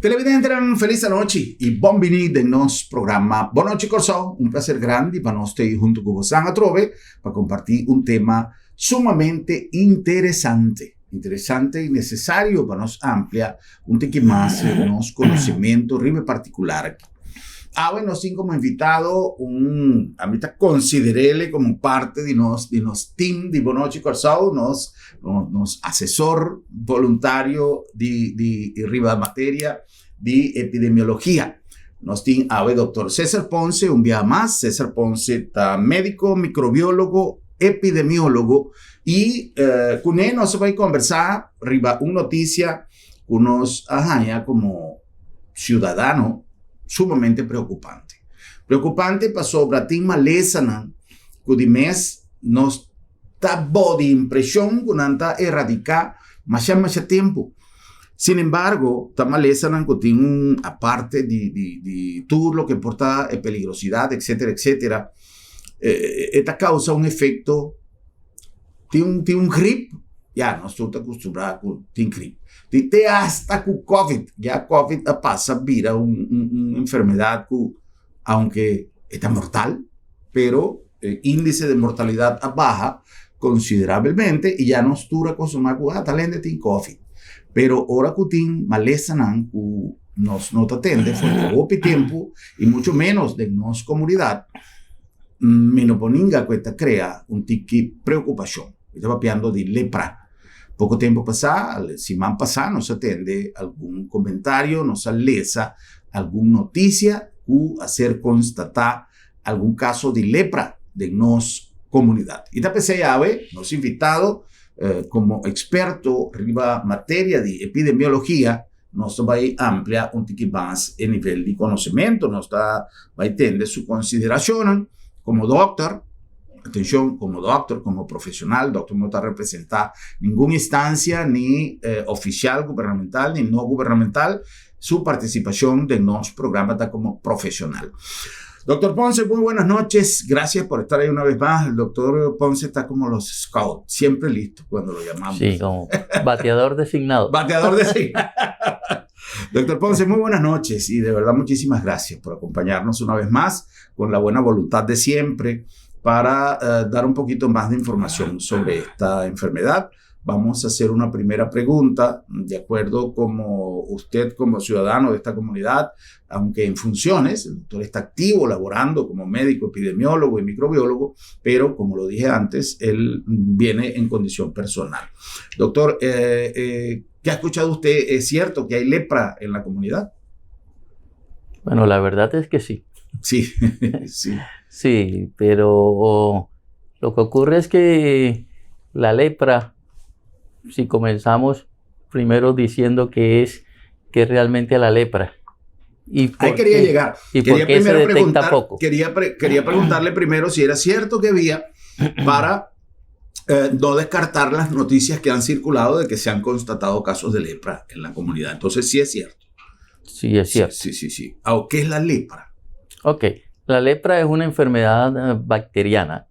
Televidente, feliz noite e bem-vindo no nosso programa. Boa noite, Corsão. Prazer grande para nós ter junto com você a Trove para compartilhar tema sumamente interessante e necessário para nós ampliar pouquinho mais o nosso conhecimento ribe particular aqui. Hoy nos tiene como invitado a mí considerarle como parte de nos team de Boa Noite Corsão, nos asesor voluntario de riba materia de epidemiología. Nos tiene hoy doctor César Ponce, un día más. César Ponce está médico, microbiólogo, epidemiólogo y con él nos va a conversar riba una noticia que nos ya como ciudadano sumamente preocupante. Preocupante para sobre ti maleza, que de mes nos está body impresión que nanta erradicar más tiempo. Sin embargo, esta maleza que tiene aparte de todo lo que porta peligrosidad, etcétera, etcétera, esta causa un efecto, tiene un grip, ya no estoy acostumbrado con grip. Te hasta con COVID, ya COVID pasa, vira una enfermedad que, aunque está mortal, pero el índice de mortalidad baja considerablemente y ya no dura con su macuja, talento de COVID. Pero ahora que tiene maleza, nos no te atende, fue poco tiempo y mucho menos de nuestra comunidad, menoponinga que esta crea un tiki preocupación. Estaba hablando de lepra. Poco tiempo pasado, semana pasada, nos atende algún comentario, nos alesa alguna noticia que hacer constatar algún caso de lepra de nuestra comunidad. Y esta PCA nos ha invitado como experto en materia de epidemiología, nos va a ampliar un poquito más el nivel de conocimiento, nos va a entender su consideración como doctor. Atención, como doctor, como profesional, doctor no está representar ninguna instancia, ni oficial gubernamental, ni no gubernamental. Su participación de nuestro programa está como profesional. Doctor Ponce, muy buenas noches. Gracias por estar ahí una vez más. El doctor Ponce está como los scouts, siempre listo cuando lo llamamos. Sí, como bateador designado. Bateador designado. Doctor Ponce, muy buenas noches y de verdad muchísimas gracias por acompañarnos una vez más con la buena voluntad de siempre para dar un poquito más de información sobre esta enfermedad. Vamos a hacer una primera pregunta, de acuerdo como usted como ciudadano de esta comunidad, aunque en funciones, el doctor está activo, laborando como médico, epidemiólogo y microbiólogo, pero como lo dije antes, él viene en condición personal. Doctor, ¿qué ha escuchado usted? ¿Es cierto que hay lepra en la comunidad? Bueno, la verdad es que sí. Sí, sí. Sí, pero lo que ocurre es que la lepra, si comenzamos primero diciendo que es realmente la lepra. Ahí quería llegar. ¿Y por qué se detecta poco? Quería preguntarle primero si era cierto que había para no descartar las noticias que han circulado de que se han constatado casos de lepra en la comunidad. Entonces, sí es cierto. Sí, es cierto. Sí. ¿Qué es la lepra? Ok. La lepra es una enfermedad bacteriana,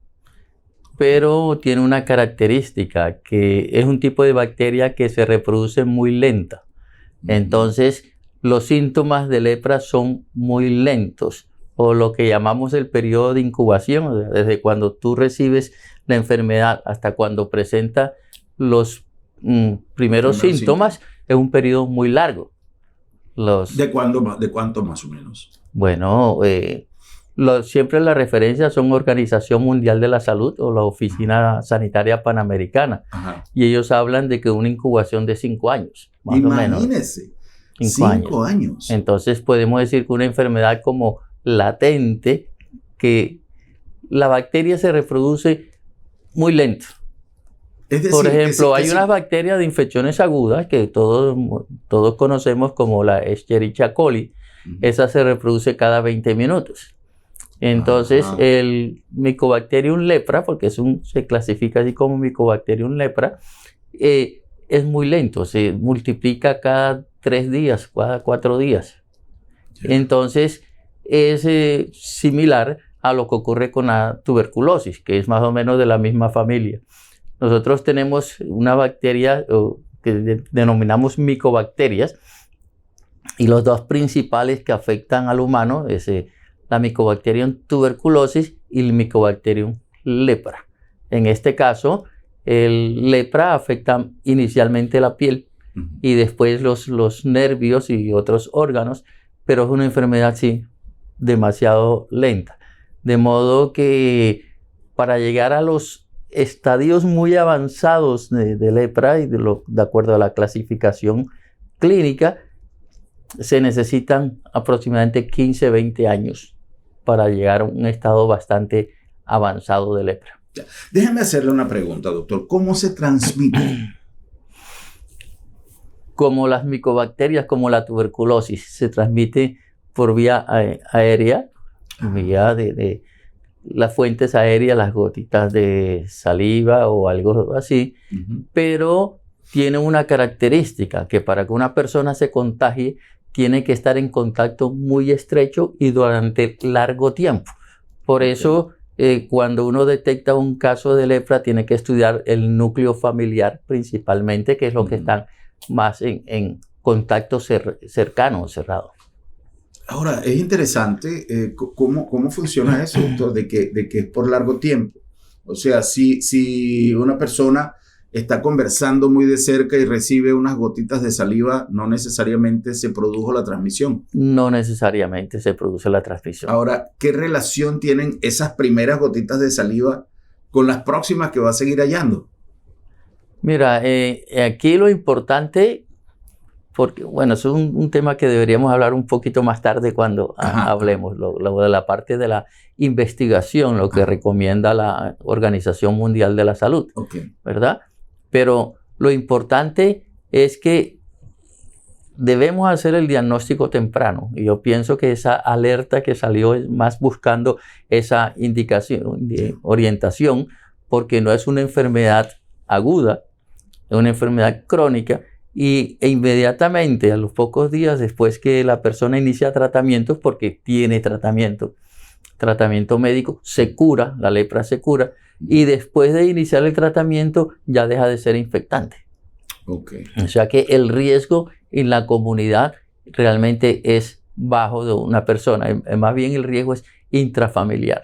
pero tiene una característica que es un tipo de bacteria que se reproduce muy lenta. Entonces, los síntomas de lepra son muy lentos, o lo que llamamos el periodo de incubación, desde cuando tú recibes la enfermedad hasta cuando presenta los primeros síntomas, es un periodo muy largo. ¿De cuánto más o menos? Bueno, siempre las referencias son Organización Mundial de la Salud o la Oficina Sanitaria Panamericana. Ajá. Y ellos hablan de que una incubación de 5 años, más o menos. Imagínese, 5 años. Entonces podemos decir que una enfermedad como latente, que la bacteria se reproduce muy lento. Es decir, por ejemplo, hay unas bacterias de infecciones agudas que todos conocemos como la Escherichia coli. Esa se reproduce cada 20 minutos. Entonces, el Mycobacterium lepra, porque se clasifica así como Mycobacterium lepra, es muy lento, se multiplica cada 3 días, cada 4 días. Yeah. Entonces, es similar a lo que ocurre con la tuberculosis, que es más o menos de la misma familia. Nosotros tenemos una bacteria que denominamos micobacterias, Y los dos principales que afectan al humano es la Mycobacterium tuberculosis y el Mycobacterium lepra. En este caso, el lepra afecta inicialmente la piel y después los nervios y otros órganos, pero es una enfermedad, sí, demasiado lenta. De modo que para llegar a los estadios muy avanzados de lepra, y de acuerdo a la clasificación clínica, se necesitan aproximadamente 15-20 años para llegar a un estado bastante avanzado de lepra. Déjeme hacerle una pregunta, doctor. ¿Cómo se transmite? Como las micobacterias, como la tuberculosis, se transmite por vía aérea, vía de las fuentes aéreas, las gotitas de saliva o algo así, pero tiene una característica, que para que una persona se contagie, tiene que estar en contacto muy estrecho y durante largo tiempo. Por eso, cuando uno detecta un caso de lepra, tiene que estudiar el núcleo familiar principalmente, que es lo que están más en contacto cercano o cerrado. Ahora, es interesante cómo funciona eso, doctor, de que es por largo tiempo. O sea, si una persona está conversando muy de cerca y recibe unas gotitas de saliva, no necesariamente se produjo la transmisión. No necesariamente se produce la transmisión. Ahora, ¿qué relación tienen esas primeras gotitas de saliva con las próximas que va a seguir hallando? Mira, aquí lo importante, porque bueno, es un tema que deberíamos hablar un poquito más tarde cuando hablemos, lo de la parte de la investigación, lo que recomienda la Organización Mundial de la Salud, ¿verdad? Pero lo importante es que debemos hacer el diagnóstico temprano. Y yo pienso que esa alerta que salió es más buscando esa indicación, orientación, porque no es una enfermedad aguda, es una enfermedad crónica. E inmediatamente, a los pocos días después que la persona inicia tratamientos, porque tiene tratamiento médico, se cura, la lepra se cura, y después de iniciar el tratamiento ya deja de ser infectante. O sea que el riesgo en la comunidad realmente es bajo de una persona, más bien el riesgo es intrafamiliar.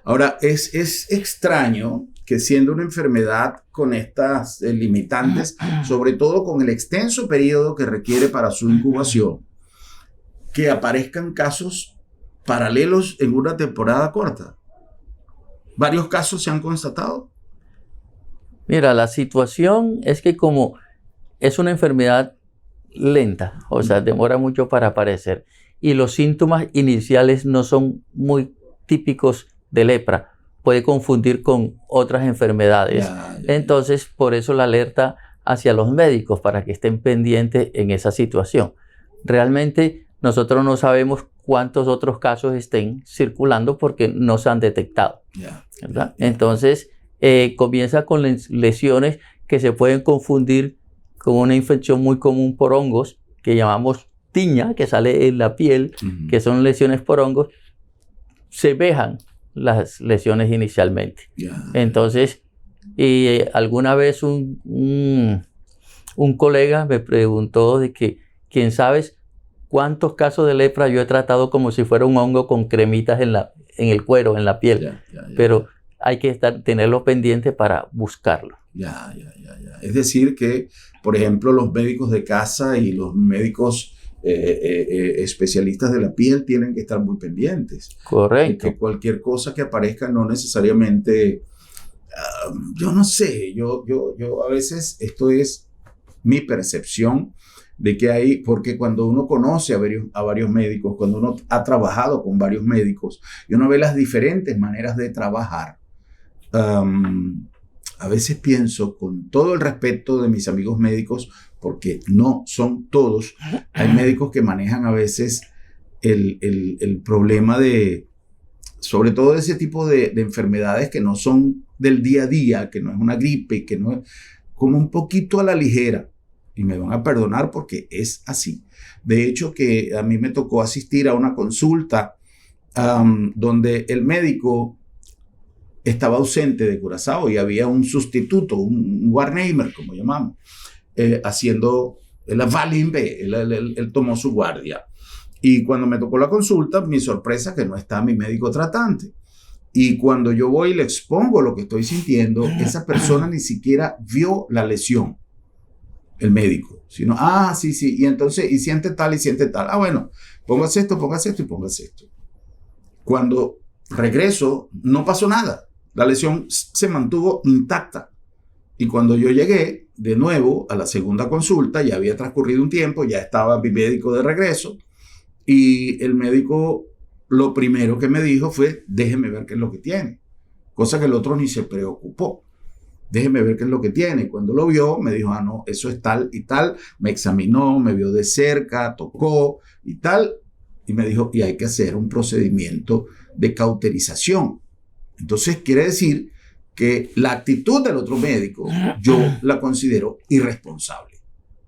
Ahora, es extraño que siendo una enfermedad con estas limitantes, sobre todo con el extenso periodo que requiere para su incubación, que aparezcan casos paralelos en una temporada corta. ¿Varios casos se han constatado? Mira, la situación es que como es una enfermedad lenta, o sea, demora mucho para aparecer, y los síntomas iniciales no son muy típicos de lepra, puede confundir con otras enfermedades. Entonces, por eso la alerta hacia los médicos para que estén pendientes en esa situación. Realmente nosotros no sabemos cuántos otros casos estén circulando porque no se han detectado, ¿verdad? Entonces, comienza con lesiones que se pueden confundir con una infección muy común por hongos que llamamos tiña, que sale en la piel, que son lesiones por hongos, semejan las lesiones inicialmente. Entonces, alguna vez un colega me preguntó de que, ¿quién sabe cuántos casos de lepra yo he tratado como si fuera un hongo con cremitas en el cuero, en la piel? Pero hay que tenerlo pendiente para buscarlo. Es decir que, por ejemplo, los médicos de casa y los médicos especialistas de la piel tienen que estar muy pendientes. Correcto. Que cualquier cosa que aparezca no necesariamente, yo no sé, yo a veces esto es mi percepción de que hay, porque cuando uno conoce a varios médicos, cuando uno ha trabajado con varios médicos y uno ve las diferentes maneras de trabajar, a veces pienso, con todo el respeto de mis amigos médicos, porque no son todos, hay médicos que manejan a veces el problema de, sobre todo de ese tipo de enfermedades que no son del día a día, que no es una gripe, que no es como un poquito a la ligera. Y me van a perdonar porque es así. De hecho, que a mí me tocó asistir a una consulta donde el médico estaba ausente de Curazao y había un sustituto, un warneimer, como llamamos, haciendo Él va limpio, él tomó su guardia. Y cuando me tocó la consulta, mi sorpresa que no está mi médico tratante. Y cuando yo voy y le expongo lo que estoy sintiendo, esa persona ni siquiera vio la lesión, el médico. Sino, sí, y entonces, y siente tal. Bueno, póngase esto y póngase esto. Cuando regreso, no pasó nada. La lesión se mantuvo intacta. Y cuando yo llegué de nuevo a la segunda consulta, ya había transcurrido un tiempo, ya estaba mi médico de regreso. Y el médico lo primero que me dijo fue, déjeme ver qué es lo que tiene. Cosa que el otro ni se preocupó. Déjeme ver qué es lo que tiene. Cuando lo vio, me dijo, no, eso es tal y tal. Me examinó, me vio de cerca, tocó y tal. Y me dijo, y hay que hacer un procedimiento de cauterización. Entonces, quiere decir que la actitud del otro médico, yo la considero irresponsable.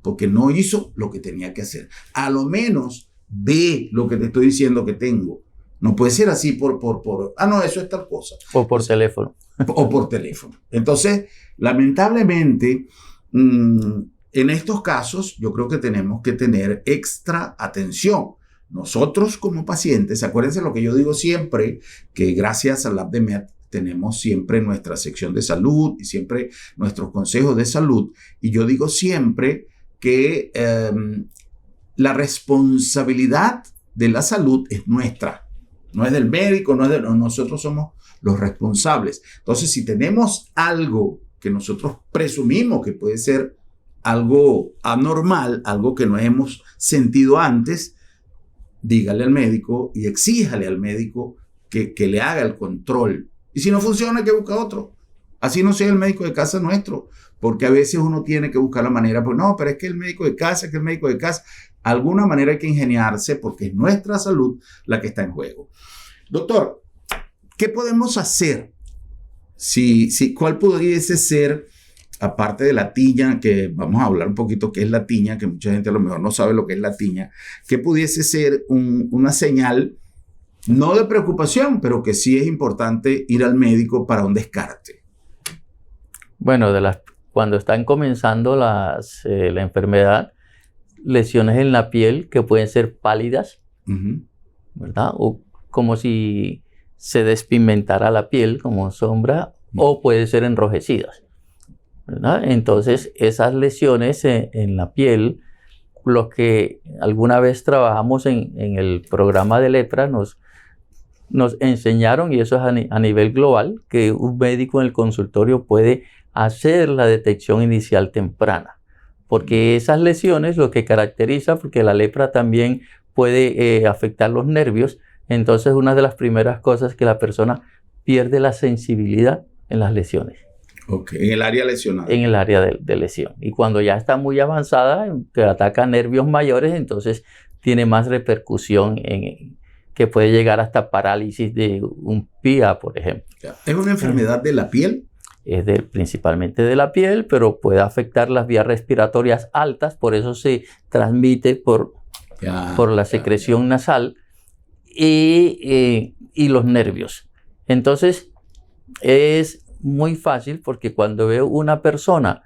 Porque no hizo lo que tenía que hacer. A lo menos ve lo que te estoy diciendo que tengo. No puede ser así no, eso es tal cosa. O por teléfono. O por teléfono. Entonces, lamentablemente, en estos casos, yo creo que tenemos que tener extra atención. Nosotros como pacientes, acuérdense lo que yo digo siempre, que gracias al LabDemed tenemos siempre nuestra sección de salud y siempre nuestros consejos de salud. Y yo digo siempre que la responsabilidad de la salud es nuestra. No es del médico, nosotros somos los responsables. Entonces, si tenemos algo que nosotros presumimos que puede ser algo anormal, algo que no hemos sentido antes, dígale al médico y exíjale al médico que le haga el control. Y si no funciona, hay que buscar otro. Así no sea el médico de casa nuestro, porque a veces uno tiene que buscar la manera, pues no, pero es que el médico de casa, alguna manera hay que ingeniarse porque es nuestra salud la que está en juego. Doctor, ¿qué podemos hacer? ¿Cuál pudiese ser, aparte de la tiña, que vamos a hablar un poquito qué es la tiña, que mucha gente a lo mejor no sabe lo que es la tiña, qué pudiese ser una señal, no de preocupación, pero que sí es importante ir al médico para un descarte? Bueno, cuando están comenzando la enfermedad, lesiones en la piel que pueden ser pálidas, ¿verdad? O como si se despigmentara la piel como sombra, o puede ser enrojecidas, ¿verdad? Entonces, esas lesiones en la piel, los que alguna vez trabajamos en el programa de lepra, nos enseñaron, y eso es a nivel global, que un médico en el consultorio puede hacer la detección inicial temprana. Porque esas lesiones lo que caracteriza, porque la lepra también puede afectar los nervios, entonces una de las primeras cosas es que la persona pierde la sensibilidad en las lesiones. Ok, en el área lesionada. En el área de lesión. Y cuando ya está muy avanzada, que ataca nervios mayores, entonces tiene más repercusión que puede llegar hasta parálisis de un pie, por ejemplo. ¿Es una enfermedad de la piel? Es principalmente de la piel, pero puede afectar las vías respiratorias altas, por eso se transmite por la secreción nasal y los nervios. Entonces, es muy fácil porque cuando veo una persona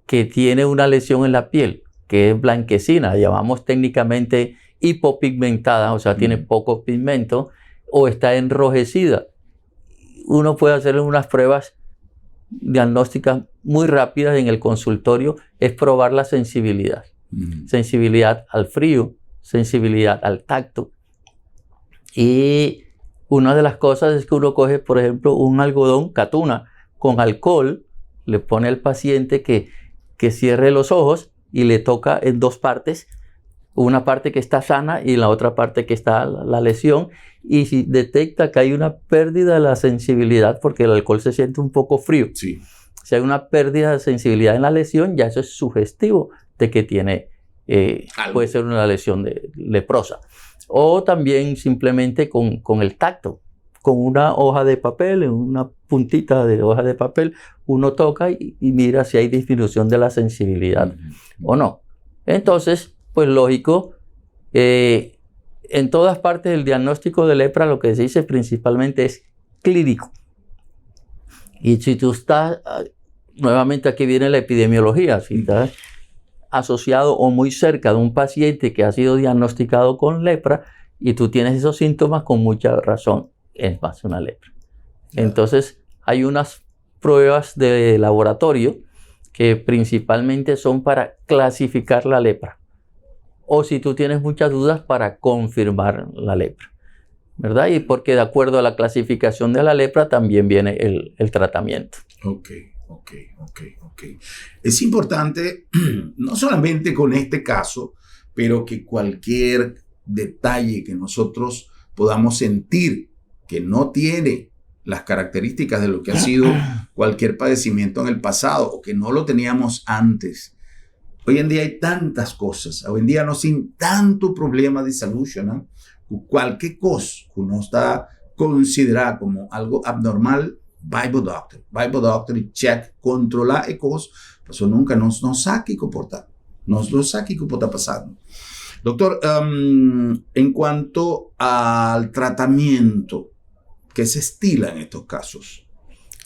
que tiene una lesión en la piel, que es blanquecina, llamamos técnicamente hipopigmentada, o sea, tiene poco pigmento, o está enrojecida, uno puede hacerle unas pruebas diagnósticas muy rápidas en el consultorio, es probar la sensibilidad. Sensibilidad al frío, sensibilidad al tacto. Y una de las cosas es que uno coge, por ejemplo, un algodón catuna con alcohol, le pone al paciente que cierre los ojos y le toca en dos partes, una parte que está sana y la otra parte que está la lesión, y si detecta que hay una pérdida de la sensibilidad, porque el alcohol se siente un poco frío, sí. Si hay una pérdida de sensibilidad en la lesión, ya eso es sugestivo de que tiene, puede ser una lesión leprosa. O también simplemente con el tacto, con una hoja de papel, en una puntita de hoja de papel, uno toca y mira si hay disminución de la sensibilidad o no. Entonces, pues lógico, en todas partes el diagnóstico de lepra lo que se dice principalmente es clínico. Y si tú estás, nuevamente aquí viene la epidemiología, si estás asociado o muy cerca de un paciente que ha sido diagnosticado con lepra y tú tienes esos síntomas, con mucha razón es más una lepra. Entonces hay unas pruebas de laboratorio que principalmente son para clasificar la lepra, o si tú tienes muchas dudas, para confirmar la lepra, ¿verdad? Y porque de acuerdo a la clasificación de la lepra también viene el tratamiento. Ok. Es importante, no solamente con este caso, pero que cualquier detalle que nosotros podamos sentir que no tiene las características de lo que ha sido cualquier padecimiento en el pasado o que no lo teníamos antes. Hoy en día hay tantas cosas, hoy en día no sin tanto problema de salud, ¿no? Cualquier cosa que uno está considerada como algo abnormal, Bible Doctor y check, controlar e cosas, eso nunca nos sabe qué comportar, nos lo sabe qué está pasando. Doctor, en cuanto al tratamiento que se estila en estos casos,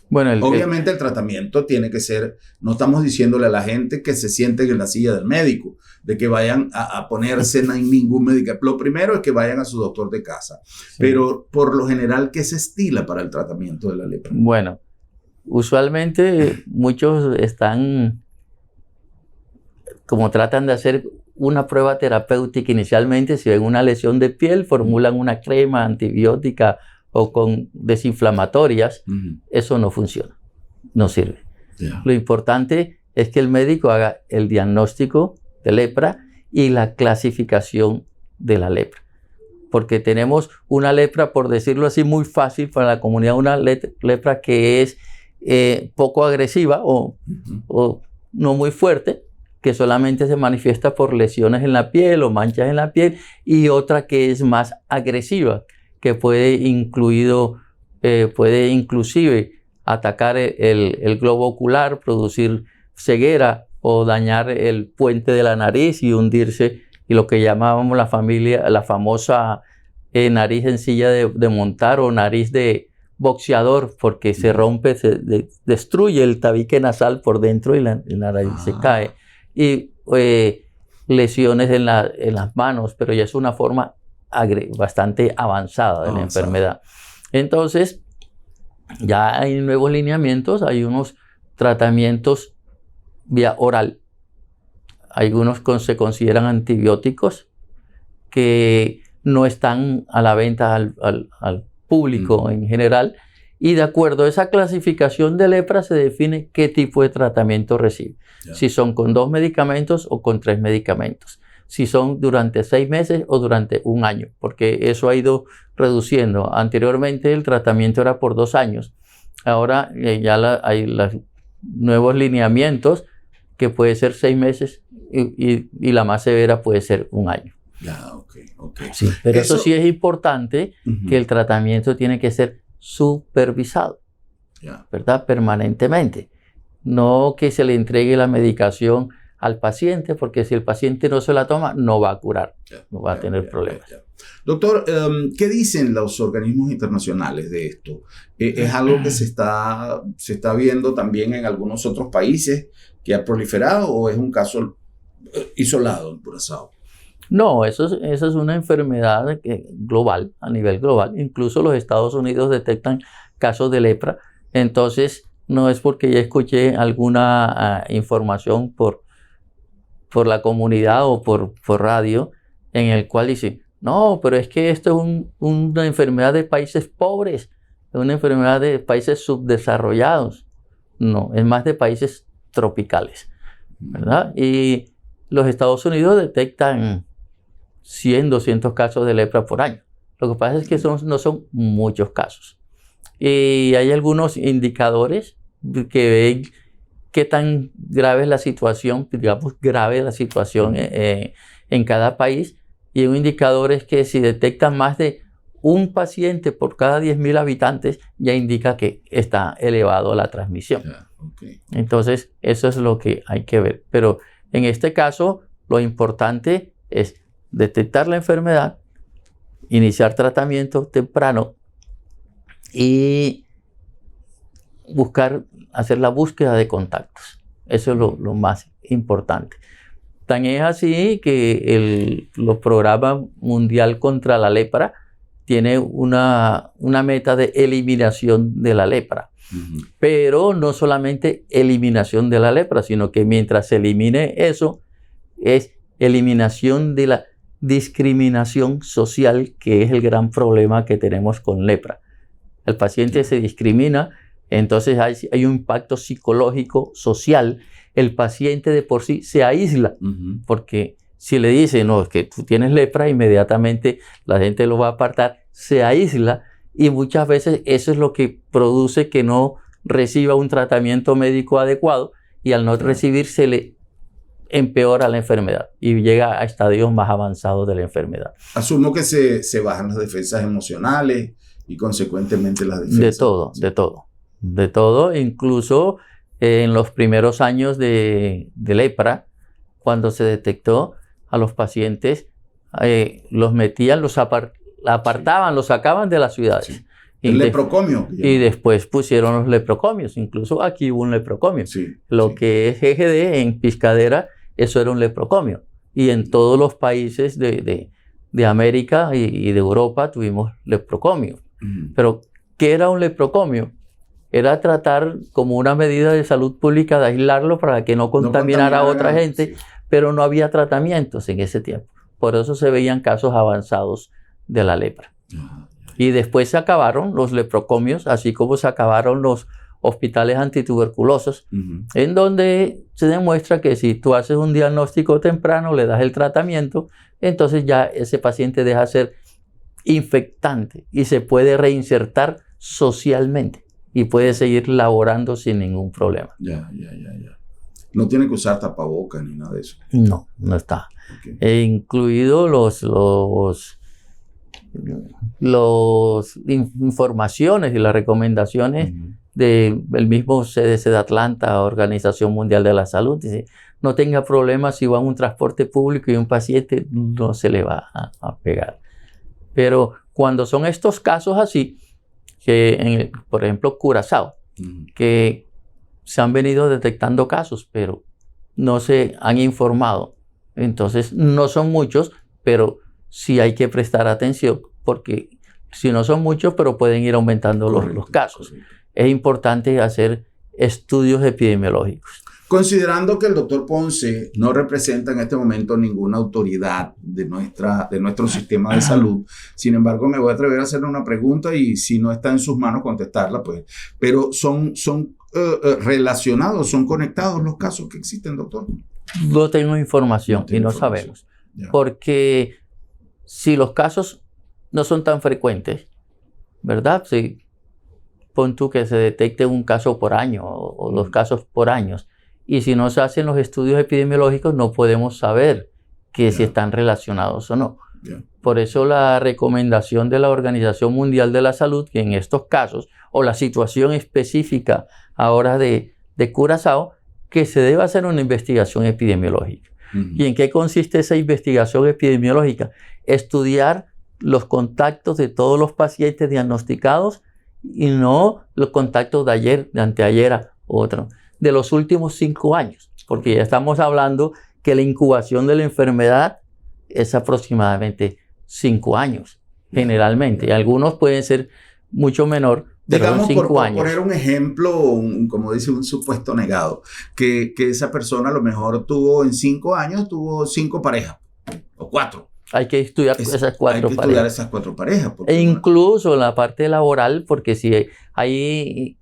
bueno, obviamente el tratamiento tiene que ser, no estamos diciéndole a la gente que se sienten en la silla del médico, de que vayan a ponerse en ningún medicamento. Lo primero es que vayan a su doctor de casa. Sí. Pero por lo general, ¿qué se estila para el tratamiento de la lepra? Bueno, usualmente muchos están, como tratan de hacer una prueba terapéutica inicialmente, si ven una lesión de piel, formulan una crema antibiótica o con desinflamatorias. Eso no funciona, no sirve. Lo importante es que el médico haga el diagnóstico de lepra y la clasificación de la lepra. Porque tenemos una lepra, por decirlo así, muy fácil para la comunidad, una lepra que es poco agresiva o no muy fuerte, que solamente se manifiesta por lesiones en la piel o manchas en la piel, y otra que es más agresiva, que puede inclusive atacar el globo ocular, producir ceguera o dañar el puente de la nariz y hundirse, y lo que llamábamos la famosa nariz en silla de montar o nariz de boxeador, porque se rompe, destruye el tabique nasal por dentro y la nariz se cae. Y lesiones en las manos, pero ya es una forma bastante avanzada de la enfermedad. Entonces, ya hay nuevos lineamientos, hay unos tratamientos vía oral, algunos se consideran antibióticos que no están a la venta al público en general, y de acuerdo a esa clasificación de lepra se define qué tipo de tratamiento recibe. Si son con 2 medicamentos o con 3 medicamentos. Si son durante 6 meses o durante 1 año, porque eso ha ido reduciendo. Anteriormente el tratamiento era por 2 años. Ahora ya hay los nuevos lineamientos que puede ser 6 meses y la más severa puede ser 1 año. Okay. Sí, pero eso sí es importante, que el tratamiento tiene que ser supervisado, ¿verdad? Permanentemente. No que se le entregue la medicación al paciente, porque si el paciente no se la toma, no va a curar, no va a tener problemas. Doctor, ¿qué dicen los organismos internacionales de esto? ¿Es algo que se está viendo también en algunos otros países que ha proliferado, o es un caso isolado en Curazao? No, eso es una enfermedad global, a nivel global. Incluso los Estados Unidos detectan casos de lepra. Entonces, no es porque ya escuché alguna información por la comunidad o por radio, en el cual dice, no, pero es que esto es una enfermedad de países pobres, es una enfermedad de países subdesarrollados. No, es más de países tropicales, ¿verdad? Y los Estados Unidos detectan 100, 200 casos de lepra por año. Lo que pasa es que no son muchos casos. Y hay algunos indicadores que ven qué tan grave es la situación, digamos grave la situación en cada país. Y un indicador es que si detectan más de un paciente por cada 10.000 habitantes, ya indica que está elevado la transmisión. Entonces, eso es lo que hay que ver. Pero en este caso, lo importante es detectar la enfermedad, iniciar tratamiento temprano y hacer la búsqueda de contactos. Eso es lo más importante. Tan es así que los programas mundial contra la lepra tiene una meta de eliminación de la lepra. Pero no solamente eliminación de la lepra, sino que mientras se elimine eso, es eliminación de la discriminación social, que es el gran problema que tenemos con lepra. El paciente se discrimina, entonces hay un impacto psicológico, social. El paciente de por sí se aísla, porque si le dice, no, es que tú tienes lepra, inmediatamente la gente lo va a apartar, se aísla, y muchas veces eso es lo que produce que no reciba un tratamiento médico adecuado, y al no recibir se le empeora la enfermedad y llega a estadios más avanzados de la enfermedad. Asumo que se bajan las defensas emocionales y consecuentemente las defensas. De todo, incluso en los primeros años de lepra, cuando se detectó a los pacientes, los metían, los apartaban, los sacaban de las ciudades. El leprocomio. Y después pusieron los leprocomios. Incluso aquí hubo un leprocomio. Que es GGD en Piscadera, eso era un leprocomio. Y en todos los países de América y de Europa tuvimos leprocomio. Pero, ¿qué era un leprocomio? Era tratar como una medida de salud pública de aislarlo para que no contaminara a otra gente, pero no había tratamientos en ese tiempo. Por eso se veían casos avanzados de la lepra. Y después se acabaron los leprocomios, así como se acabaron los hospitales antituberculosos, en donde se demuestra que si tú haces un diagnóstico temprano, le das el tratamiento, entonces ya ese paciente deja de ser infectante y se puede reinsertar socialmente y puede seguir laborando sin ningún problema. Ya. No tiene que usar tapabocas ni nada de eso. No está. Okay. Incluido las informaciones y las recomendaciones del mismo CDC de Atlanta, Organización Mundial de la Salud. Dice, no tenga problemas si va en un transporte público y un paciente no se le va a pegar. Pero cuando son estos casos así, que por ejemplo Curazao, que se han venido detectando casos, pero no se han informado. Entonces no son muchos, pero sí hay que prestar atención, porque si no son muchos, pero pueden ir aumentando los casos. Es importante hacer estudios epidemiológicos. Considerando que el doctor Ponce no representa en este momento ninguna autoridad de nuestro sistema de salud, sin embargo me voy a atrever a hacerle una pregunta y si no está en sus manos contestarla, pues. Pero son relacionados, son conectados los casos que existen, doctor. No tengo información y no sabemos. Porque si los casos no son tan frecuentes, ¿verdad? Si pon tú que se detecte un caso por año o 2 casos por año. Y si no se hacen los estudios epidemiológicos, no podemos saber si están relacionados o no. Por eso la recomendación de la Organización Mundial de la Salud, que en estos casos, o la situación específica ahora de Curazao, que se debe hacer una investigación epidemiológica. ¿Y en qué consiste esa investigación epidemiológica? Estudiar los contactos de todos los pacientes diagnosticados y no los contactos de ayer, de anteayer, otro, de los últimos 5 años, porque ya estamos hablando que la incubación de la enfermedad es aproximadamente 5 años, generalmente. Y algunos pueden ser mucho menor, pero digamos, 5 años. Por poner un ejemplo, como dice, un supuesto negado, que esa persona a lo mejor tuvo en 5 años, tuvo 5 parejas, o 4. Hay que estudiar esas 4 parejas. Hay que estudiar esas 4 parejas. E incluso en la parte laboral, porque si hay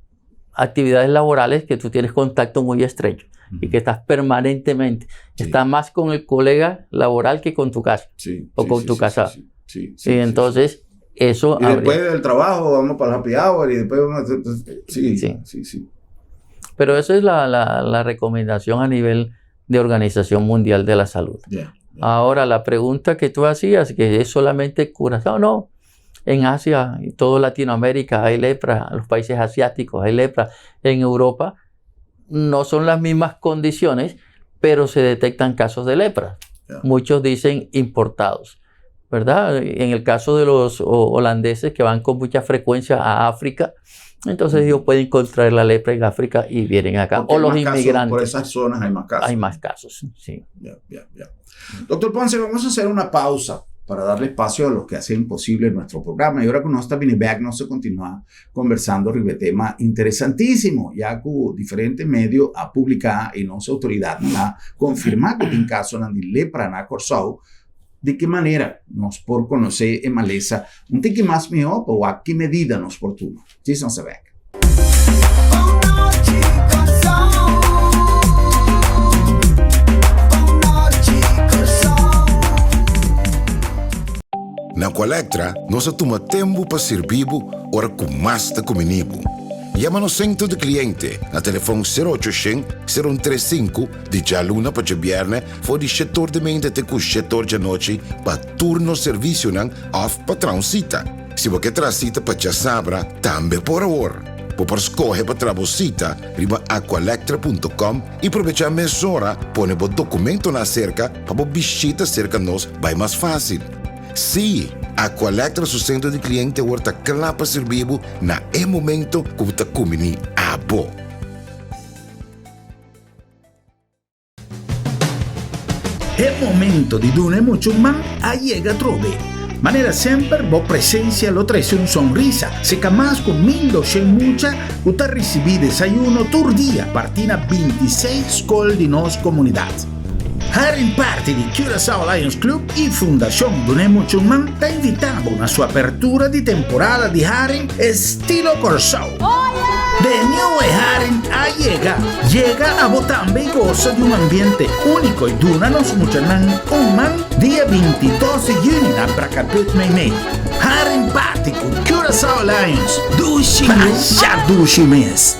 actividades laborales que tú tienes contacto muy estrecho y que estás permanentemente, estás más con el colega laboral que con tu casa o con tu casa. Entonces, eso... Y después del trabajo vamos para el happy hour y después vamos a... Sí. Pero eso es la recomendación a nivel de Organización Mundial de la Salud. Ahora, la pregunta que tú hacías, que es solamente Curazao, no. En Asia y toda Latinoamérica hay lepra, en los países asiáticos hay lepra, en Europa no son las mismas condiciones, pero se detectan casos de lepra. Muchos dicen importados, ¿verdad? En el caso de los holandeses que van con mucha frecuencia a África, entonces ellos pueden contraer la lepra en África y vienen acá. Porque o los inmigrantes. Casos, por esas zonas hay más casos. Hay más casos, sí. Ya. Doctor Ponce, vamos a hacer una pausa para darle espacio a los que hacen posible nuestro programa. Y ahora que nos está viene back, nos se continúa conversando sobre tema interesantísimo, ya que diferentes medios ha publicado y nuestra autoridad ha confirmado que en caso de lepra na Corsau, de qué manera nos por conocer en maleza un tique más mejor o a qué medida nos oportuno. Sí, no se ve. Na Colectra, nós toma tempo para servir ora com mais de comunibo. Llama no centro de cliente na telefone 0800-035 de jaluna para viernes for de setor de mente até com setor de noite para turno serviço nan off patrão cita. Se você traz cita para já sabra, também por hora. Por escolher para trabalhar riba aqualectra.com e aproveitar a mesura, põe o documento na cerca para visita cerca nós vai mais fácil. Sim, a Colectra su centro de cliente horta clapa servibo na momento que você comini abo. È momento di dune mucho man a llega trove. Manera sempre bo presencia lo trece un sonrisa. Se camas con 1200 mucha, usted recibe desayuno tur día. Partina 26 escolas de nos comunidad. Haring Party di Curaçao Lions Club e Fundación Dunemo Chumman ti invitamos a una sua apertura di temporada di Haring estilo Corsau. De nuevo Haring a llega a Botambe y goza de un ambiente único y dunanos muchanan un man día 22 de junio a Bracaput Meimei. Haring Party con Curaçao Lions. Dushi mes.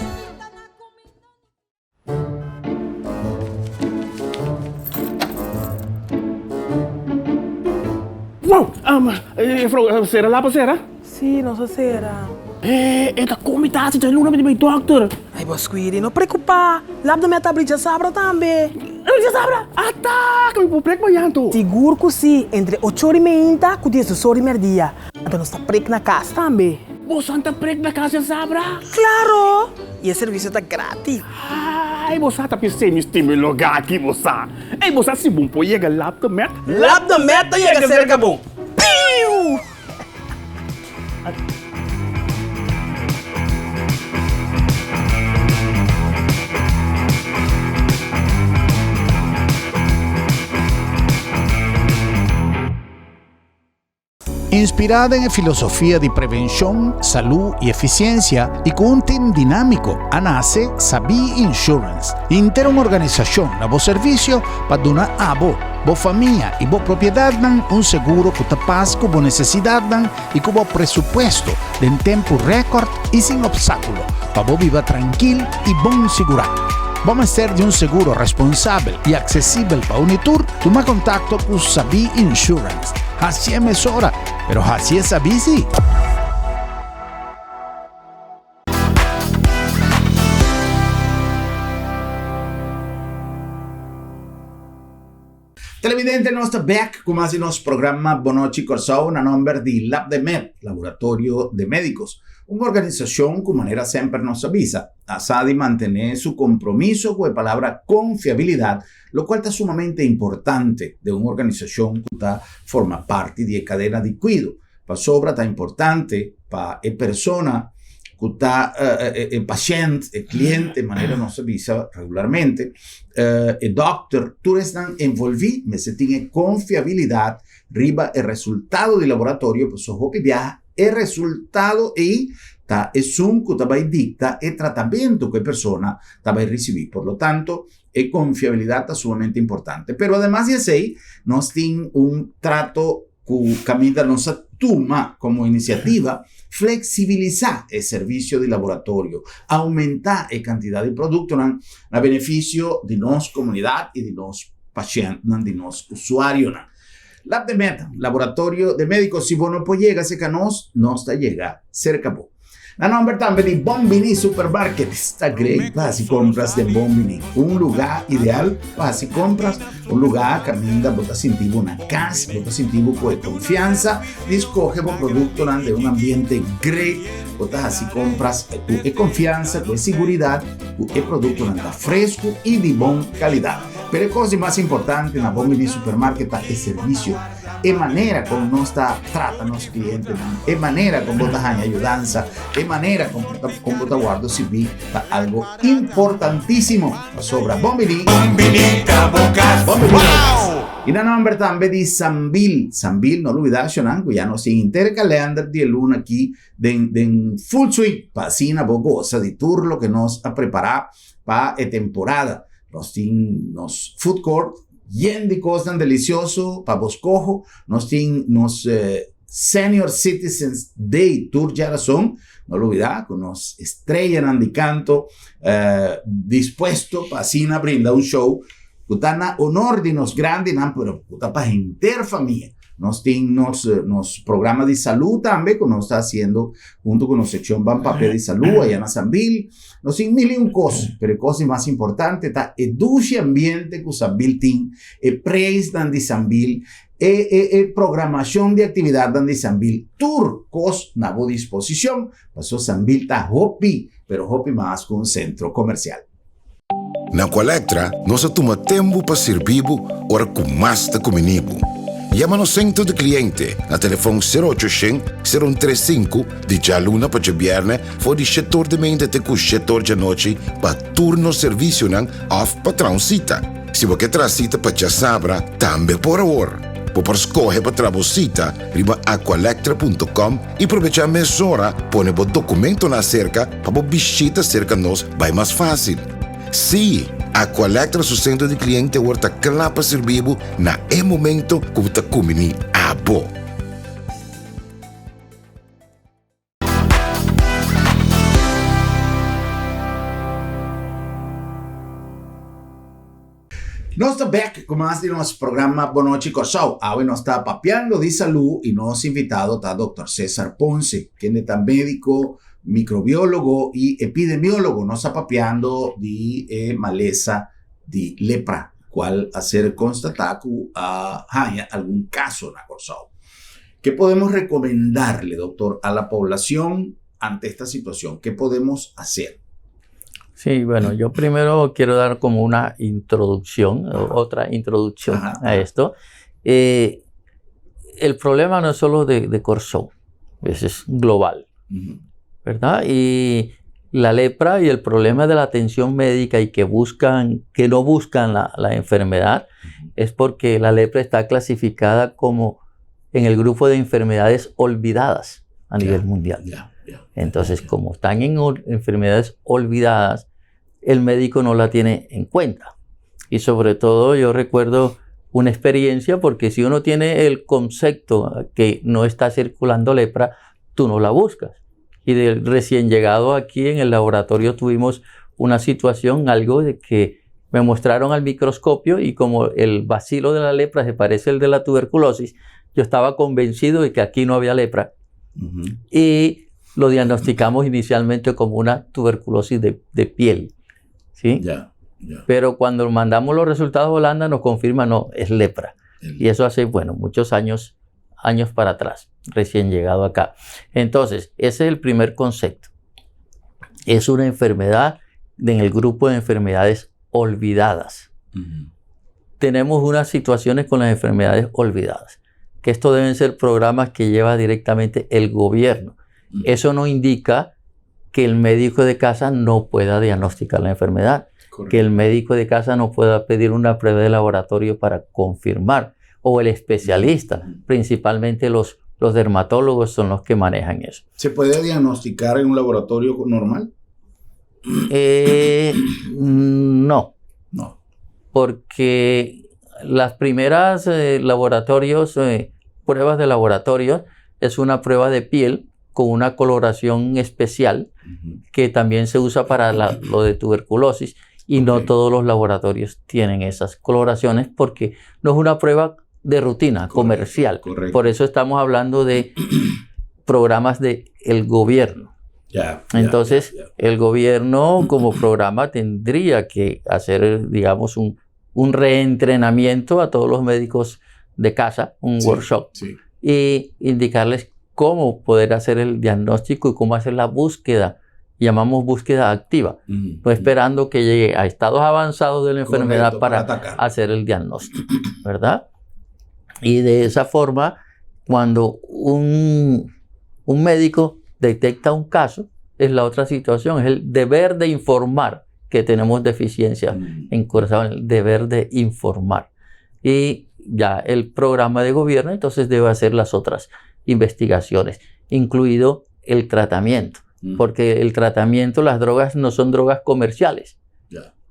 Wow, sera lá, sera? Sì, non so se era. Esta comitasse de luna met mijn dokter. Ai, Bosquiri, non preoccupa. Labda me tablica sabra também. Já sabra? Ataca, me prek ba yan to. Seguro que sim, entre 8h30 e 10h30. Então nós tá prek na casa também. Bo santa prek na casa sabra? Claro! E o serviço tá grátis. Ai, você tá pensando em meu lugar aqui, você. Ei, você se bom pô, chega lá do met. Lab da meta chega cerca bom. Piu! Inspirada en filosofía de prevención, salud y eficiencia y con un team dinámico, nace Sabi Insurance, inter una organización a vos servicio para donar a vos familia y vos propiedad un seguro que te pasa con vos necesidad y con vos presupuesto en tiempo récord y sin obstáculo, para vos vivir tranquilo y bon segurado. Vamos a ser de un seguro responsable y accesible para Unitur. Toma contacto con Sabi Insurance. Así es hora, pero así es Sabi sí. Televidente nostro back come si nos programma Bonochi Corsau una nombre di Lab de Med, Laboratorio de Médicos, una organización que manera siempre nos avisa a de mantener su compromiso con la palabra confiabilidad, lo cual está sumamente importante de una organización que forma parte de cadena de cuidado. Para sobra está importante para la persona que está el paciente, el cliente, de manera nos avisa regularmente, el doctor, tú están envolvidos, me se tiene confiabilidad, riba el resultado del laboratorio, pues ojo que viaja el resultado y es un que va a dictar el tratamiento que la persona va a recibir. Por lo tanto, la confiabilidad está sumamente importante. Pero además de eso, nos tiene un trato que camina nos toma como iniciativa flexibilizar el servicio de laboratorio, aumentar la cantidad de productos a beneficio de nuestra comunidad y de nuestros pacientes, de nuestros usuarios. Lab de Med, Laboratorio de Médicos, si vos no puedes llegar cerca nos está llega cerca vos. La nombre también de Bombini Supermarket. Está great para si compras de Bombini. Un lugar ideal para si compras. Un lugar que ainda você sentir una casa, você sentir un poco de confianza. Escoge un producto de un ambiente great. Você así compras con confianza, con seguridad. El producto anda fresco y de buena calidad. Pero la cosa más importante en la Bombini Supermarket es el servicio. Es manera como nos trata los clientes, es manera como nos ayudanza, es manera como nos guarda civil, algo importantísimo sobre Bombini. Bombinita Bocas. Wow! Y la nombre también de Sambil. Sambil, no lo olvides, ya nos intercalando de luna aquí de full suite, pasina bogosa de tour lo que nos ha preparado para la temporada. Nos food court, bien de cosas delicioso para vos cojo. Nos Senior Citizens Day Tour ya son. No lo olvides, con nos estrellan de canto, dispuesto para así brindar un show. Kutana honor de nos grandes, pero para inter familia. Nos programas de salud también, que nos está haciendo junto con la sección Van Papel de Salud, allá en Sambil. Nos hay mil y un cosas, pero cosa más importante está el dulce ambiente que Sambil tiene, el praise de Sambil, programación de actividad de Sambil, tour cos na boa disposición, pasó Sambil está hopi, pero hopi más con un centro comercial. Na Colectra, nós toma tempo para servir ora com mais da comunibo. Llama no centro de cliente na telefone 0800-035 de já luna para viernes for de setor de mente até com setor de noite para turno serviço não off patrão cita. Se você quer cita para já sabra, também por hora. Por escolher para trabalhar, riba aqualectra.com e aproveitar a mesura, põe o documento na cerca para visita cerca nós vai mais fácil. Sim, a Colectra su centro de cliente está claro para servir na momento que está comiendo a bo. Nós estamos back con más de nuestro programa Boa Noite Corsão. Hoy nos está papeando de salud y nos invitado está Dr. César Ponce, quien es médico, microbiólogo y epidemiólogo. Nos está papeando de maleza de lepra, cual hacer constatar que hay algún caso en la Corsão. ¿Qué podemos recomendarle, doctor, a la población ante esta situación? ¿Qué podemos hacer? Sí, bueno, yo primero quiero dar como una introducción, otra introducción a esto. El problema no es solo de Corsão, es global, ¿verdad? Y la lepra y el problema de la atención médica y que no buscan la enfermedad es porque la lepra está clasificada como en el grupo de enfermedades olvidadas a nivel mundial. Entonces, como están en enfermedades olvidadas, el médico no la tiene en cuenta. Y sobre todo yo recuerdo una experiencia porque si uno tiene el concepto que no está circulando lepra, tú no la buscas. Y del recién llegado aquí en el laboratorio tuvimos una situación, algo de que me mostraron al microscopio y como el bacilo de la lepra se parece al de la tuberculosis, yo estaba convencido de que aquí no había lepra. Y lo diagnosticamos inicialmente como una tuberculosis de piel. ¿Sí? Pero cuando mandamos los resultados a Holanda nos confirma no, es lepra. Y eso hace, bueno, muchos años para atrás, recién llegado acá. Entonces, ese es el primer concepto. Es una enfermedad en el grupo de enfermedades olvidadas. Tenemos unas situaciones con las enfermedades olvidadas, que esto deben ser programas que lleva directamente el gobierno. Eso no indica que el médico de casa no pueda diagnosticar la enfermedad, que el médico de casa no pueda pedir una prueba de laboratorio para confirmar, o el especialista, principalmente los dermatólogos son los que manejan eso. ¿Se puede diagnosticar en un laboratorio normal? No, porque las primeras pruebas de laboratorio es una prueba de piel con una coloración especial que también se usa para lo de tuberculosis y no todos los laboratorios tienen esas coloraciones porque no es una prueba de rutina comercial. Por eso estamos hablando de programas del gobierno. Entonces, el gobierno como programa tendría que hacer, digamos, un reentrenamiento a todos los médicos de casa, un workshop, y indicarles cómo poder hacer el diagnóstico y cómo hacer la búsqueda. Llamamos búsqueda activa, pues esperando que llegue a estados avanzados de la enfermedad para hacer el diagnóstico, ¿verdad? Y de esa forma, cuando un médico detecta un caso, es la otra situación, es el deber de informar que tenemos deficiencia en corazón, el deber de informar. Y ya el programa de gobierno entonces debe hacer las otras investigaciones, incluido el tratamiento, porque el tratamiento, las drogas no son drogas comerciales.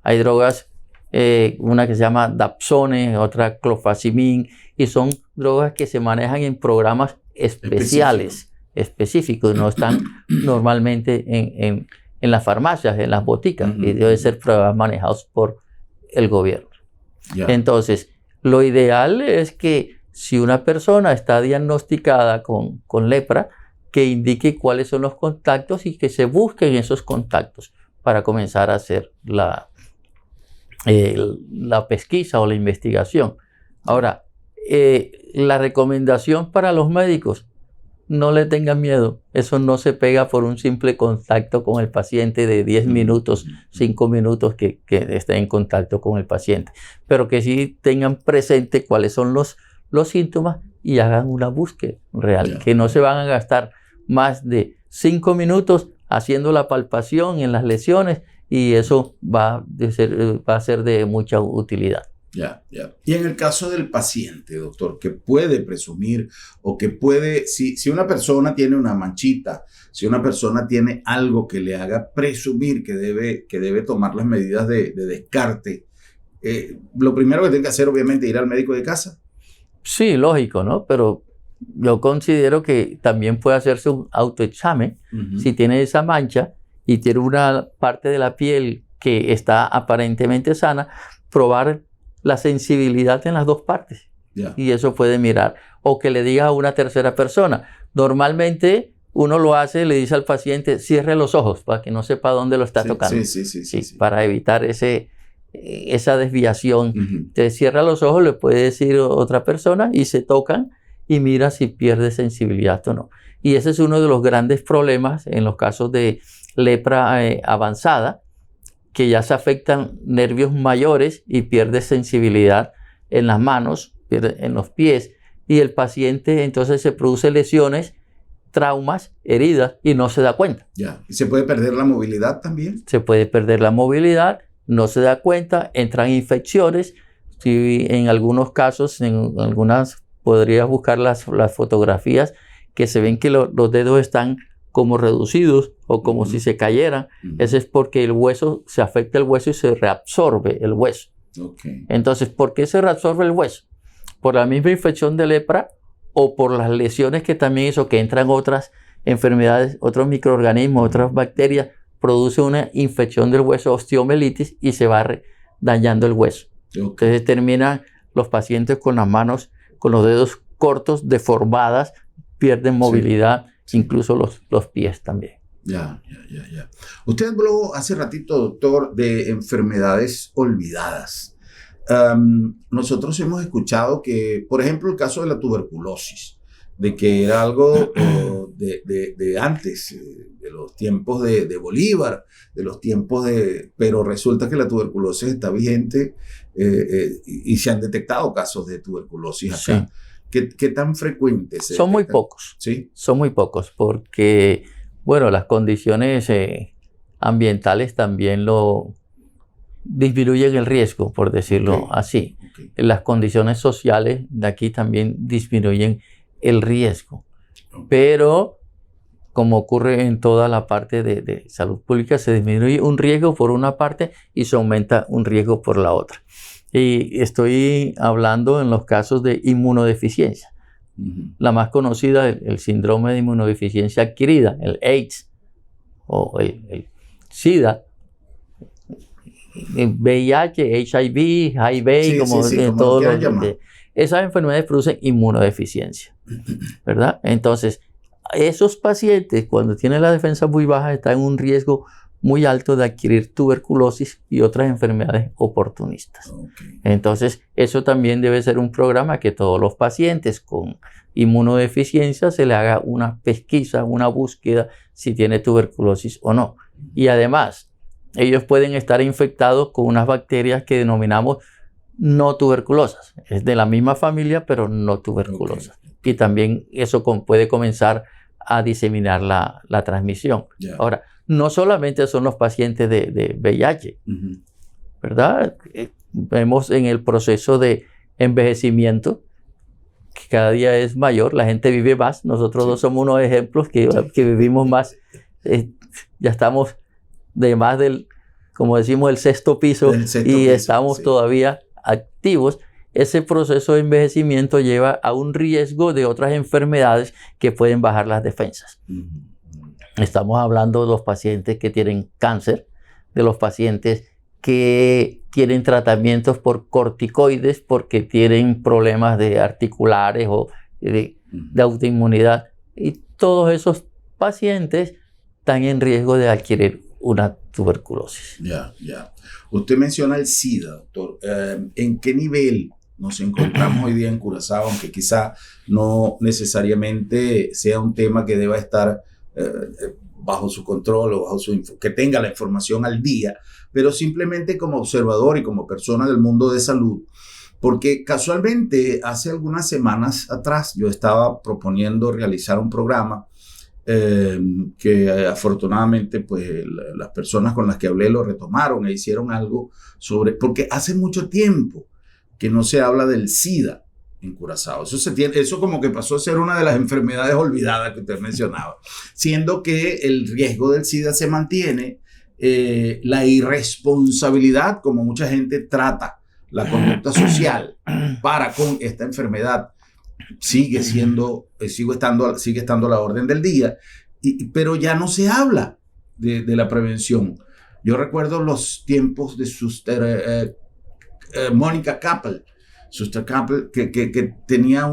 Hay drogas, una que se llama Dapsone, otra Clofazimine, y son drogas que se manejan en programas específicos, no están normalmente en las farmacias, en las boticas, y deben ser programas manejados por el gobierno. Entonces, lo ideal es que si una persona está diagnosticada con lepra, que indique cuáles son los contactos y que se busquen esos contactos para comenzar a hacer la pesquisa o la investigación. Ahora, la recomendación para los médicos, no le tengan miedo. Eso no se pega por un simple contacto con el paciente de 10 minutos, 5 minutos que esté en contacto con el paciente. Pero que sí tengan presente cuáles son los síntomas y hagan una búsqueda real. Que no se van a gastar más de 5 minutos haciendo la palpación en las lesiones y eso va a ser de mucha utilidad. Y en el caso del paciente, doctor, que puede presumir o que puede, si una persona tiene una manchita, si una persona tiene algo que le haga presumir que debe tomar las medidas de descarte, lo primero que tiene que hacer obviamente es ir al médico de casa. Sí, lógico, ¿no? Pero yo considero que también puede hacerse un autoexamen si tiene esa mancha y tiene una parte de la piel que está aparentemente sana, probar la sensibilidad en las dos partes. Y eso puede mirar. O que le diga a una tercera persona. Normalmente uno lo hace, le dice al paciente, cierre los ojos para que no sepa dónde lo está tocando. Sí, para evitar esa desviación. Entonces cierra los ojos, le puede decir otra persona y se tocan y mira si pierde sensibilidad o no. Y ese es uno de los grandes problemas en los casos de lepra avanzada, que ya se afectan nervios mayores y pierde sensibilidad en las manos, en los pies, y el paciente entonces se produce lesiones, traumas, heridas y no se da cuenta. ¿Y se puede perder la movilidad también? Se puede perder la movilidad, no se da cuenta, entran infecciones. Si en algunos casos, en algunas podrías buscar las fotografías que se ven que los dedos están como reducidos o como si se cayeran. Eso es porque el hueso, se afecta el hueso y se reabsorbe el hueso. Entonces, ¿por qué se reabsorbe el hueso? ¿Por la misma infección de lepra o por las lesiones que también hizo que entran otras enfermedades, otros microorganismos, otras bacterias, produce una infección del hueso, osteomelitis, y se va dañando el hueso? Entonces terminan los pacientes con las manos, con los dedos cortos, deformadas, pierden movilidad, incluso los pies también. Usted habló hace ratito, doctor, de enfermedades olvidadas. Nosotros hemos escuchado que, por ejemplo, el caso de la tuberculosis, de que era algo de antes, de los tiempos de Bolívar, de los tiempos pero resulta que la tuberculosis está vigente y se han detectado casos de tuberculosis acá. ¿Qué tan frecuentes? Son muy pocos. ¿Sí? Son muy pocos porque, bueno, las condiciones ambientales también lo disminuyen el riesgo, por decirlo así. Las condiciones sociales de aquí también disminuyen el riesgo. Pero, como ocurre en toda la parte de salud pública, se disminuye un riesgo por una parte y se aumenta un riesgo por la otra. Y estoy hablando en los casos de inmunodeficiencia. La más conocida, el síndrome de inmunodeficiencia adquirida, el AIDS, o el SIDA, el VIH, HIV, HIV, como todos los... Esas enfermedades producen inmunodeficiencia, ¿verdad? Entonces, esos pacientes, cuando tienen la defensa muy baja, están en un riesgo muy alto de adquirir tuberculosis y otras enfermedades oportunistas. Okay. Entonces, eso también debe ser un programa que todos los pacientes con inmunodeficiencia se le haga una pesquisa, una búsqueda si tiene tuberculosis o no. Y además, ellos pueden estar infectados con unas bacterias que denominamos no tuberculosas. Es de la misma familia, pero no tuberculosas. Okay. Y también eso puede comenzar a diseminar la transmisión. Yeah. Ahora, no solamente son los pacientes de VIH, ¿verdad? Vemos en el proceso de envejecimiento que cada día es mayor, la gente vive más. Nosotros dos somos unos ejemplos que vivimos más. Ya estamos de más del, como decimos, el sexto piso y estamos todavía activos. Ese proceso de envejecimiento lleva a un riesgo de otras enfermedades que pueden bajar las defensas. Estamos hablando de los pacientes que tienen cáncer, de los pacientes que tienen tratamientos por corticoides porque tienen problemas de articulares o de autoinmunidad. Y todos esos pacientes están en riesgo de adquirir una tuberculosis. Ya. Usted menciona el SIDA, doctor. ¿En qué nivel nos encontramos hoy día en Curazao? Aunque quizá no necesariamente sea un tema que deba estar bajo su control o que tenga la información al día, pero simplemente como observador y como persona del mundo de salud, porque casualmente hace algunas semanas atrás yo estaba proponiendo realizar un programa que afortunadamente pues las personas con las que hablé lo retomaron e hicieron algo sobre, porque hace mucho tiempo que no se habla del SIDA en Curazao. Eso como que pasó a ser una de las enfermedades olvidadas que usted mencionaba, siendo que el riesgo del SIDA se mantiene, la irresponsabilidad, como mucha gente trata la conducta social para con esta enfermedad, sigue estando a la orden del día, pero ya no se habla de la prevención. Yo recuerdo los tiempos de Mónica Kappel, Suster Kappel, que tenía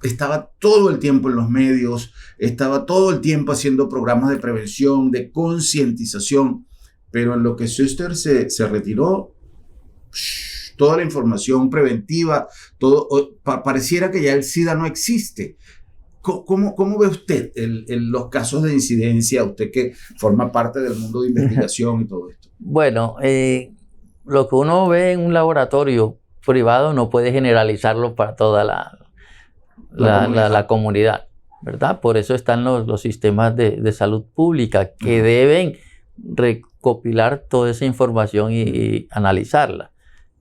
estaba todo el tiempo en los medios, estaba todo el tiempo haciendo programas de prevención, de concientización, pero en lo que Suster se retiró, toda la información preventiva, pareciera que ya el SIDA no existe. ¿Cómo ve usted los casos de incidencia, usted que forma parte del mundo de investigación y todo esto? Bueno, lo que uno ve en un laboratorio privado no puede generalizarlo para toda la comunidad, ¿verdad? Por eso están los sistemas de salud pública que deben recopilar toda esa información y analizarla.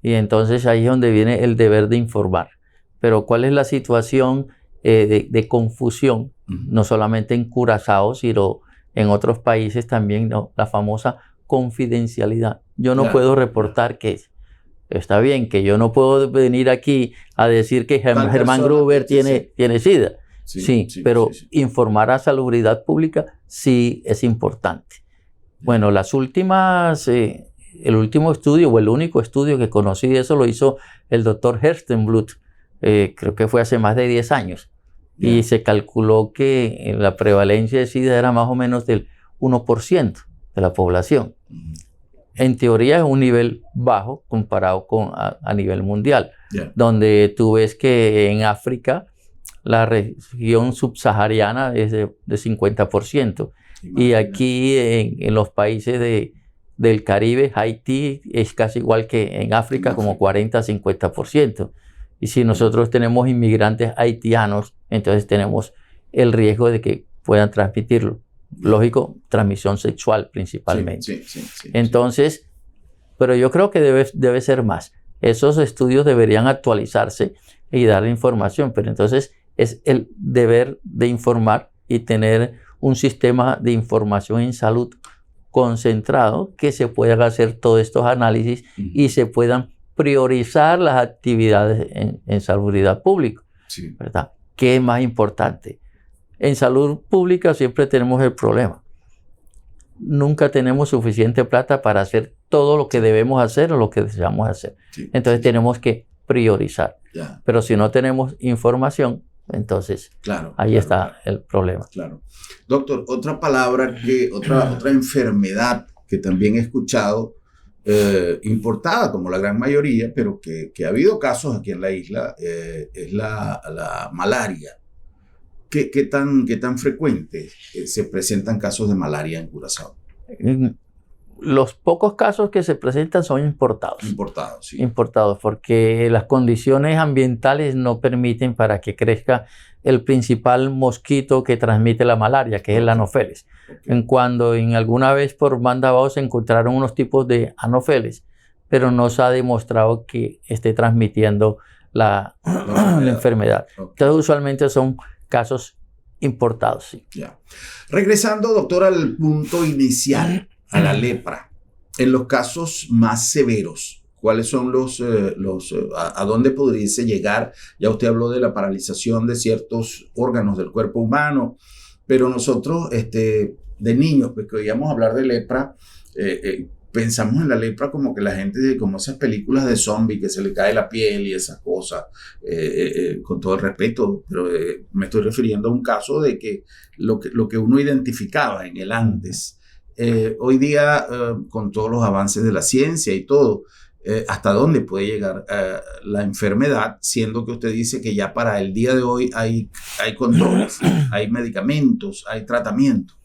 Y entonces ahí es donde viene el deber de informar. Pero ¿cuál es la situación de confusión? No solamente en Curazao, sino en otros países también, ¿no? La famosa confidencialidad. Yo no puedo reportar que está bien, que yo no puedo venir aquí a decir que Germán Gruber tiene SIDA. Sí, pero informar a Salubridad Pública sí es importante. Bueno, el último estudio o el único estudio que conocí de eso lo hizo el doctor Herstenblut, creo que fue hace más de 10 años. Y se calculó que la prevalencia de SIDA era más o menos del 1% de la población. En teoría es un nivel bajo comparado con a nivel mundial, donde tú ves que en África la región subsahariana es de 50%. Y aquí en los países del Caribe, Haití, es casi igual que en África, como 40-50%. Y si nosotros tenemos inmigrantes haitianos, entonces tenemos el riesgo de que puedan transmitirlo. Lógico, transmisión sexual principalmente. Entonces, pero yo creo que debe ser más. Esos estudios deberían actualizarse y dar información, pero entonces es el deber de informar y tener un sistema de información en salud concentrado que se puedan hacer todos estos análisis y se puedan priorizar las actividades en salubridad pública, ¿verdad? ¿Qué es más importante? En salud pública siempre tenemos el problema. Nunca tenemos suficiente plata para hacer todo lo que debemos hacer o lo que deseamos hacer. Entonces tenemos que priorizar. Pero si no tenemos información, Entonces, Claro, ahí claro, está claro. el problema. Claro. Doctor, otra palabra otra enfermedad que también he escuchado, importada como la gran mayoría, pero que ha habido casos aquí en la isla, es la malaria. ¿Qué tan frecuente se presentan casos de malaria en Curazao? Los pocos casos que se presentan son importados. Importados, sí. Importados, porque las condiciones ambientales no permiten para que crezca el principal mosquito que transmite la malaria, que es el Anopheles. Okay. Cuando alguna vez por Mandabao se encontraron unos tipos de Anopheles, pero no se ha demostrado que esté transmitiendo la enfermedad. Okay. Entonces, usualmente son casos importados. Sí. Ya. Regresando, doctor, al punto inicial, a la lepra. En los casos más severos, ¿cuáles son a dónde pudiese llegar? Ya usted habló de la paralización de ciertos órganos del cuerpo humano, pero nosotros, de niños, pues que oíamos hablar de lepra, pensamos en la lepra como que la gente, como esas películas de zombies, que se le cae la piel y esas cosas, con todo el respeto, pero me estoy refiriendo a un caso de que lo que uno identificaba en el antes. Hoy día, con todos los avances de la ciencia y todo, ¿hasta dónde puede llegar la enfermedad? Siendo que usted dice que ya para el día de hoy hay controles, hay medicamentos, hay tratamiento.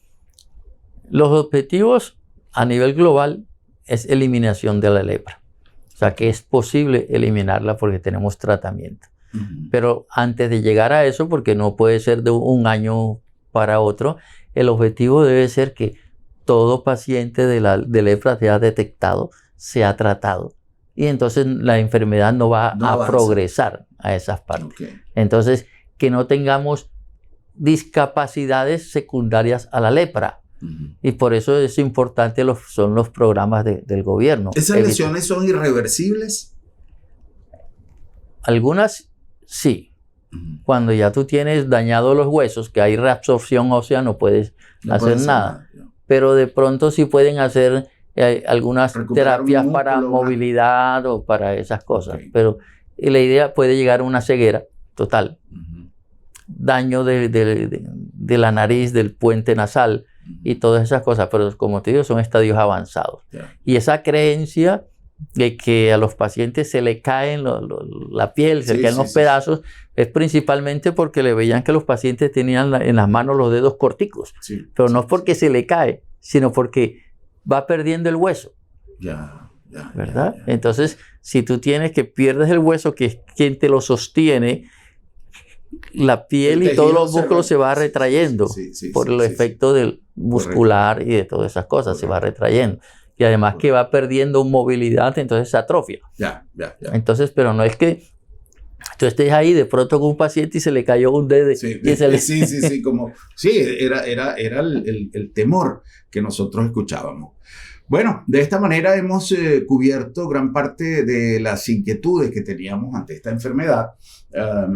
Los objetivos a nivel global es eliminación de la lepra. O sea que es posible eliminarla porque tenemos tratamiento. Uh-huh. Pero antes de llegar a eso, porque no puede ser de un para otro, el objetivo debe ser que todo paciente de lepra sea detectado, sea tratado. Y entonces la enfermedad no va a progresar a esas partes. Okay. Entonces, que no tengamos discapacidades secundarias a la lepra. Uh-huh. Y por eso es importante son los programas del gobierno. ¿Esas lesiones son irreversibles? Algunas sí. Uh-huh. Cuando ya tú tienes dañados los huesos, que hay reabsorción ósea, no puedes hacer nada. Pero de pronto sí pueden hacer algunas terapias para movilidad o para esas cosas. Okay. Pero la idea puede llegar a una ceguera total. Uh-huh. Daño de la nariz, del puente nasal y todas esas cosas. Pero como te digo, son estadios avanzados. Yeah. Y esa creencia de que a los pacientes se le caen la piel, se le caen los pedazos, es principalmente porque le veían que los pacientes tenían en las manos los dedos corticos. Sí, pero no es porque se le cae, sino porque va perdiendo el hueso. ¿Verdad? Ya. Entonces, si tú pierdes el hueso, que es quien te lo sostiene, la piel y todos los músculos se va retrayendo por el efecto del muscular. Correcto. Y de todas esas cosas. Correcto. Se va retrayendo. Y además que va perdiendo movilidad, entonces se atrofia. Ya. Entonces, pero no es que tú estés ahí de pronto con un paciente y se le cayó un dedo. Sí, era el temor que nosotros escuchábamos. Bueno, de esta manera hemos cubierto gran parte de las inquietudes que teníamos ante esta enfermedad.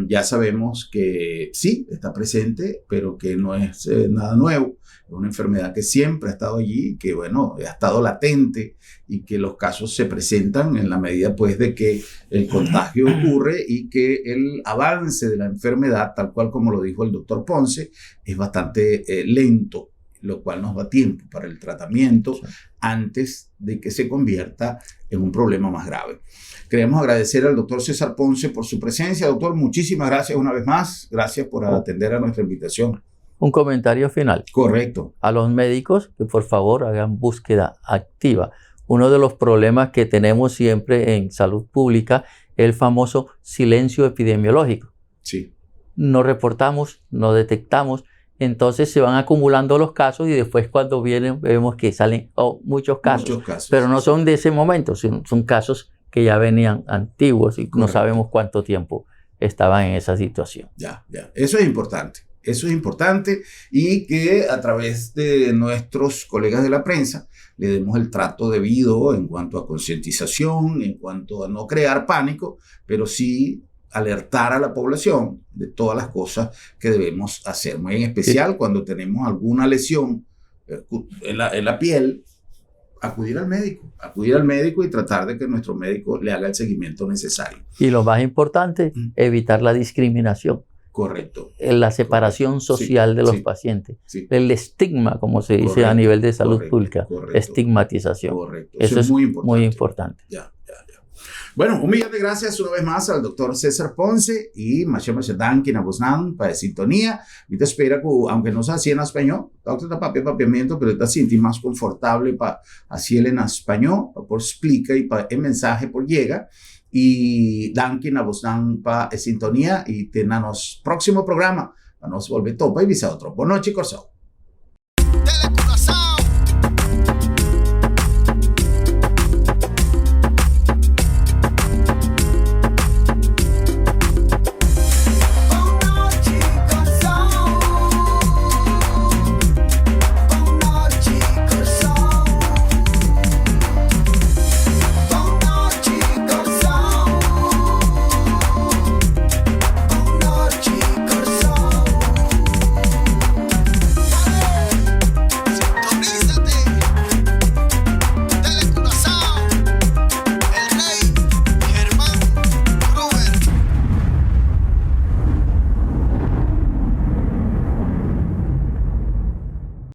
Ya sabemos que sí, está presente, pero que no es nada nuevo. Es una enfermedad que siempre ha estado allí, que bueno, ha estado latente y que los casos se presentan en la medida pues de que el contagio ocurre y que el avance de la enfermedad, tal cual como lo dijo el doctor Ponce, es bastante lento, lo cual nos da tiempo para el tratamiento antes de que se convierta en un problema más grave. Queremos agradecer al doctor César Ponce por su presencia. Doctor, muchísimas gracias una vez más. Gracias por atender a nuestra invitación. Un comentario final. Correcto. A los médicos que por favor hagan búsqueda activa. Uno de los problemas que tenemos siempre en salud pública es el famoso silencio epidemiológico. Sí. No reportamos, no detectamos, entonces se van acumulando los casos y después cuando vienen vemos que salen muchos casos. Pero no son de ese momento, son casos que ya venían antiguos y no sabemos cuánto tiempo estaban en esa situación. Ya. Eso es importante. Eso es importante y que a través de nuestros colegas de la prensa le demos el trato debido en cuanto a concientización, en cuanto a no crear pánico, pero sí alertar a la población de todas las cosas que debemos hacer. Muy en especial cuando tenemos alguna lesión en la piel, acudir al médico y tratar de que nuestro médico le haga el seguimiento necesario. Y lo más importante, evitar la discriminación. Correcto. la separación social de los pacientes. El estigma, como se dice a nivel de salud pública. Estigmatización. Correcto. Eso es muy importante. Ya. Bueno, un millón de gracias una vez más al doctor César Ponce y Machema Shedanki Nabosnan para sintonía. Y te espera que, aunque no sea así en español, doctor está papiamiento, pero te sientes más confortable para así en español, por explica y para el mensaje por llega. Y Danki Nabosnan para sintonía y tenemos próximo programa. Para nos volver topa y visa otro. Buenas noches, Corso.